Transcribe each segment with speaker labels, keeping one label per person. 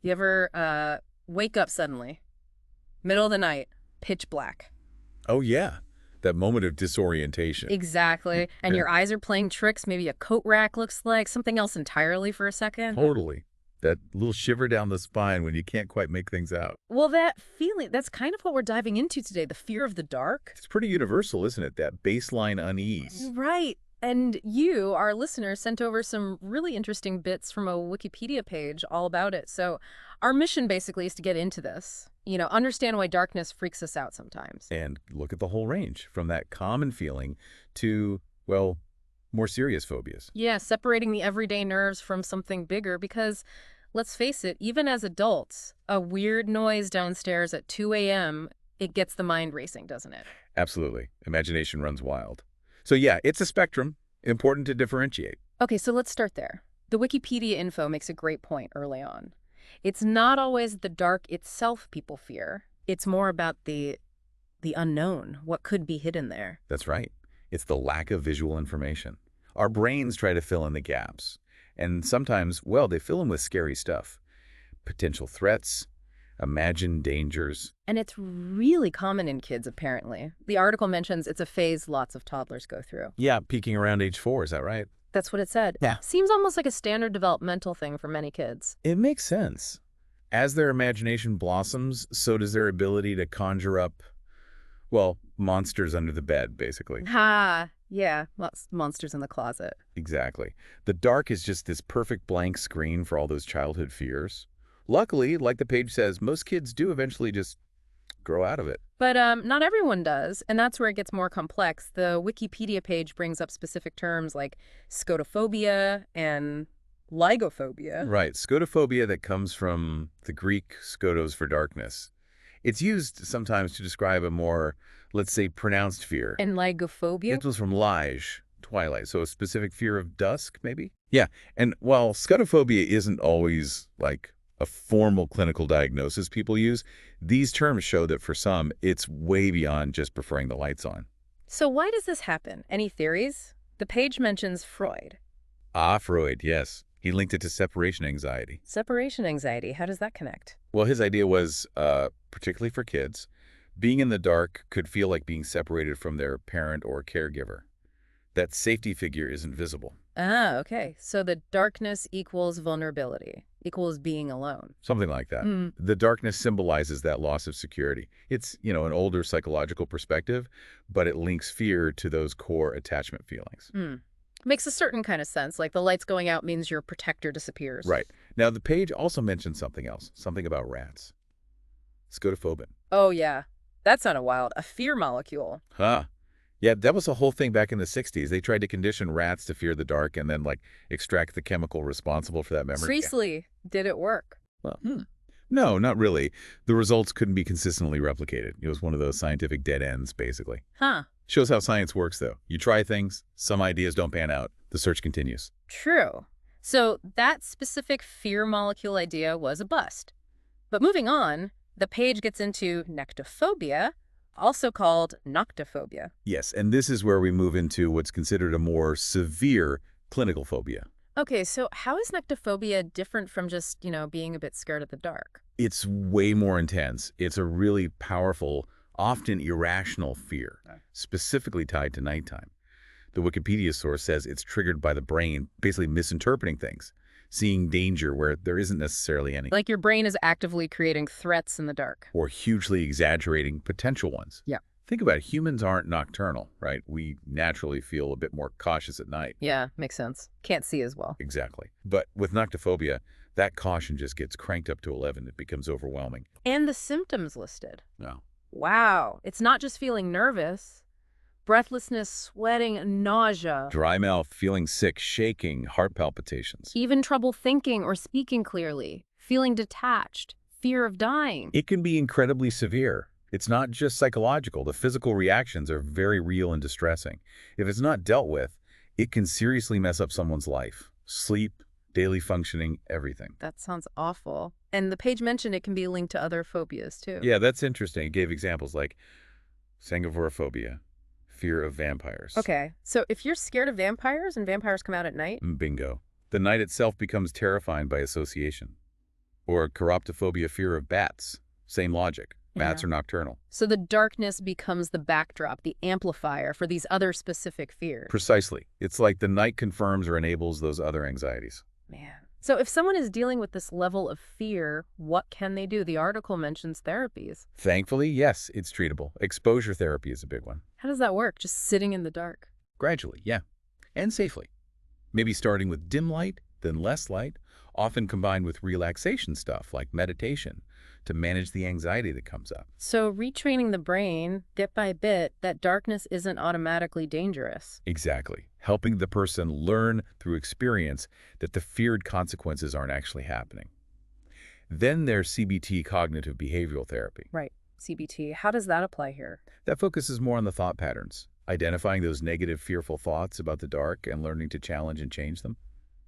Speaker 1: You ever wake up suddenly, middle of the night, pitch black?
Speaker 2: Oh, yeah. That moment of disorientation.
Speaker 1: Exactly. And
Speaker 2: Yeah.
Speaker 1: your eyes are playing tricks. Maybe a coat rack looks like something else entirely for a second.
Speaker 2: Totally. That little shiver down the spine when you can't quite make things out.
Speaker 1: Well, that feeling, that's kind of what we're diving into today, the fear of the dark.
Speaker 2: It's pretty universal, isn't it? That baseline unease.
Speaker 1: Right. And you, our listeners, sent over some really interesting bits from a Wikipedia page all about it. So our mission basically is to get into this, understand why darkness freaks us out sometimes.
Speaker 2: And look at the whole range, from that common feeling to, well, more serious phobias.
Speaker 1: Yeah, separating the everyday nerves from something bigger because, let's face it, even as adults, a weird noise downstairs at 2 a.m., it gets the mind racing, doesn't it?
Speaker 2: Absolutely. Imagination runs wild. So yeah, it's a spectrum. Important to differentiate.
Speaker 1: Okay, so let's start there. The Wikipedia info makes a great point early on. It's not always the dark itself people fear. It's more about the unknown, what could be hidden there.
Speaker 2: That's right. It's the lack of visual information. Our brains try to fill in the gaps. And sometimes, well, they fill in with scary stuff. Potential threats, imagined dangers.
Speaker 1: And it's really common in kids, apparently. The article mentions it's a phase lots of toddlers go through.
Speaker 2: Yeah, peaking around age 4, is that right?
Speaker 1: That's what it said.
Speaker 2: Yeah.
Speaker 1: Seems almost like a standard developmental thing for many kids.
Speaker 2: It makes sense. As their imagination blossoms, so does their ability to conjure up, well, monsters under the bed, basically.
Speaker 1: Ha! Yeah, monsters in the closet.
Speaker 2: Exactly. The dark is just this perfect blank screen for all those childhood fears. Luckily, like the page says, most kids do eventually just grow out of it.
Speaker 1: But not everyone does, and that's where it gets more complex. The Wikipedia page brings up specific terms like scotophobia and lygophobia.
Speaker 2: Right. Scotophobia, that comes from the Greek skotos for darkness. It's used sometimes to describe a more, let's say, pronounced fear.
Speaker 1: And lygophobia?
Speaker 2: It was from lige, twilight, so a specific fear of dusk, maybe? Yeah, and while scotophobia isn't always like a formal clinical diagnosis people use, these terms show that for some, it's way beyond just preferring the lights on.
Speaker 1: So why does this happen? Any theories? The page mentions Freud.
Speaker 2: Ah, Freud, yes. He linked it to separation anxiety.
Speaker 1: Separation anxiety, how does that connect?
Speaker 2: Well, his idea was, particularly for kids, being in the dark could feel like being separated from their parent or caregiver. That safety figure isn't visible.
Speaker 1: Ah, okay. So the darkness equals vulnerability, equals being alone.
Speaker 2: Something like that. The darkness symbolizes that loss of security. It's, an older psychological perspective, but it links fear to those core attachment feelings.
Speaker 1: Makes a certain kind of sense, like the lights going out means your protector disappears.
Speaker 2: Right. Now, the page also mentions something else, something about rats. Scotophobin.
Speaker 1: Oh, yeah. That sounded wild. A fear molecule.
Speaker 2: Huh. Yeah, that was a whole thing back in the 60s. They tried to condition rats to fear the dark and then, extract the chemical responsible for that memory.
Speaker 1: Seriously, did it work?
Speaker 2: Well, no, not really. The results couldn't be consistently replicated. It was one of those scientific dead ends, basically.
Speaker 1: Huh.
Speaker 2: Shows how science works, though. You try things, some ideas don't pan out. The search continues.
Speaker 1: True. So that specific fear molecule idea was a bust. But moving on, the page gets into nyctophobia, also called Nyctophobia.
Speaker 2: Yes, and this is where we move into what's considered a more severe clinical phobia.
Speaker 1: Okay, so how is nyctophobia different from just, being a bit scared of the dark?
Speaker 2: It's way more intense. It's a really powerful, often irrational fear, specifically tied to nighttime. The Wikipedia source says it's triggered by the brain basically misinterpreting things, seeing danger where there isn't necessarily any.
Speaker 1: Like your brain is actively creating threats in the dark.
Speaker 2: Or hugely exaggerating potential ones.
Speaker 1: Yeah.
Speaker 2: Think about it. Humans aren't nocturnal, right? We naturally feel a bit more cautious at night.
Speaker 1: Yeah, makes sense. Can't see as well.
Speaker 2: Exactly. But with nyctophobia, that caution just gets cranked up to 11. It becomes overwhelming.
Speaker 1: And the symptoms listed.
Speaker 2: No.
Speaker 1: Wow. It's not just feeling nervous. Breathlessness, sweating, nausea.
Speaker 2: Dry mouth, feeling sick, shaking, heart palpitations.
Speaker 1: Even trouble thinking or speaking clearly. Feeling detached. Fear of dying.
Speaker 2: It can be incredibly severe. It's not just psychological. The physical reactions are very real and distressing. If it's not dealt with, it can seriously mess up someone's life. Sleep, daily functioning, everything.
Speaker 1: That sounds awful. And the page mentioned it can be linked to other phobias, too.
Speaker 2: Yeah, that's interesting. It gave examples like sanguivorophobia, fear of vampires.
Speaker 1: Okay, so if you're scared of vampires and vampires come out at night?
Speaker 2: Bingo. The night itself becomes terrifying by association. Or chiroptophobia, fear of bats. Same logic. Bats
Speaker 1: Yeah.
Speaker 2: are nocturnal.
Speaker 1: So the darkness becomes the backdrop, the amplifier for these other specific fears.
Speaker 2: Precisely. It's like the night confirms or enables those other anxieties.
Speaker 1: Man. So if someone is dealing with this level of fear, what can they do? The article mentions therapies.
Speaker 2: Thankfully, yes, it's treatable. Exposure therapy is a big one.
Speaker 1: How does that work? Just sitting in the dark?
Speaker 2: Gradually, yeah. And safely. Maybe starting with dim light, then less light, often combined with relaxation stuff like meditation to manage the anxiety that comes up.
Speaker 1: So retraining the brain, bit by bit, that darkness isn't automatically dangerous.
Speaker 2: Exactly. Helping the person learn through experience that the feared consequences aren't actually happening. Then there's CBT, cognitive behavioral therapy.
Speaker 1: Right. CBT. How does that apply here?
Speaker 2: That focuses more on the thought patterns, identifying those negative, fearful thoughts about the dark and learning to challenge and change them.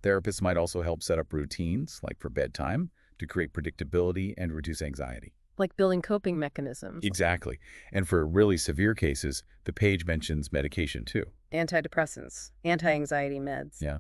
Speaker 2: Therapists might also help set up routines, like for bedtime, to create predictability and reduce anxiety.
Speaker 1: Like building coping mechanisms.
Speaker 2: Exactly. And for really severe cases, the page mentions medication too.
Speaker 1: Antidepressants, anti-anxiety meds.
Speaker 2: Yeah.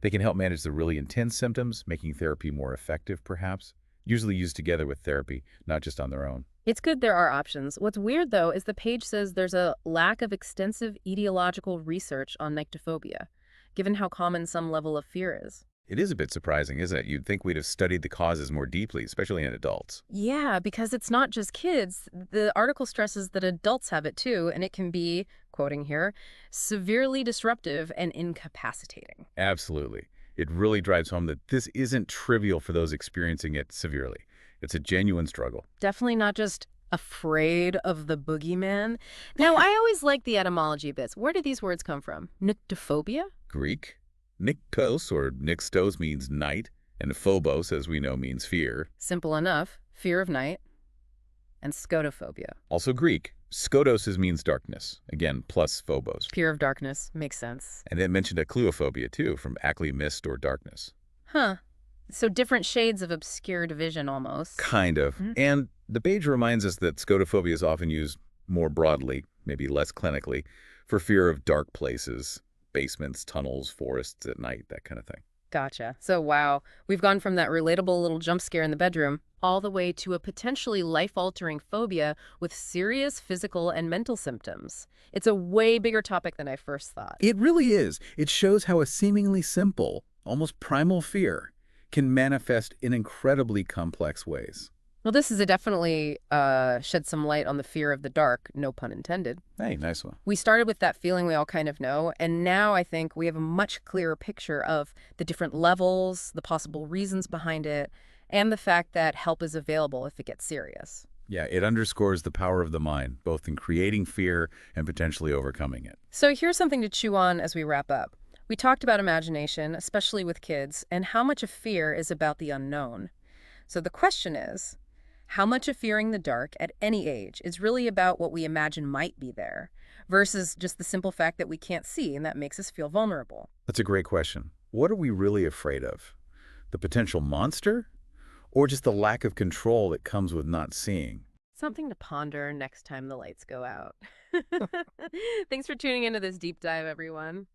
Speaker 2: They can help manage the really intense symptoms, making therapy more effective, perhaps. Usually used together with therapy, not just on their own.
Speaker 1: It's good there are options. What's weird, though, is the page says there's a lack of extensive etiological research on nyctophobia, given how common some level of fear is.
Speaker 2: It is a bit surprising, isn't it? You'd think we'd have studied the causes more deeply, especially in adults.
Speaker 1: Yeah, because it's not just kids. The article stresses that adults have it too, and it can be, quoting here, severely disruptive and incapacitating.
Speaker 2: Absolutely. It really drives home that this isn't trivial for those experiencing it severely. It's a genuine struggle.
Speaker 1: Definitely not just afraid of the boogeyman. Now, I always like the etymology bits. Where do these words come from? Nyctophobia?
Speaker 2: Greek. Nyctos or nixtos means night, and phobos, as we know, means fear.
Speaker 1: Simple enough. Fear of night. And scotophobia.
Speaker 2: Also Greek. Skotos means darkness. Again, plus phobos.
Speaker 1: Fear of darkness. Makes sense.
Speaker 2: And it mentioned acluophobia, too, from acly, mist, or darkness.
Speaker 1: Huh. So different shades of obscure division almost.
Speaker 2: Kind of. And the page reminds us that scotophobia is often used more broadly, maybe less clinically, for fear of dark places, basements, tunnels, forests at night, that kind of thing.
Speaker 1: Gotcha. So, wow, we've gone from that relatable little jump scare in the bedroom all the way to a potentially life-altering phobia with serious physical and mental symptoms. It's a way bigger topic than I first thought.
Speaker 2: It really is. It shows how a seemingly simple, almost primal fear can manifest in incredibly complex ways.
Speaker 1: Well, this is a definitely shed some light on the fear of the dark, no pun intended.
Speaker 2: Hey, nice one.
Speaker 1: We started with that feeling we all kind of know, and now I think we have a much clearer picture of the different levels, the possible reasons behind it, and the fact that help is available if it gets serious.
Speaker 2: Yeah, it underscores the power of the mind, both in creating fear and potentially overcoming it.
Speaker 1: So here's something to chew on as we wrap up. We talked about imagination, especially with kids, and how much of fear is about the unknown. So the question is, how much of fearing the dark at any age is really about what we imagine might be there versus just the simple fact that we can't see and that makes us feel vulnerable?
Speaker 2: That's a great question. What are we really afraid of? The potential monster? Or just the lack of control that comes with not seeing?
Speaker 1: Something to ponder next time the lights go out. Thanks for tuning into this deep dive, everyone.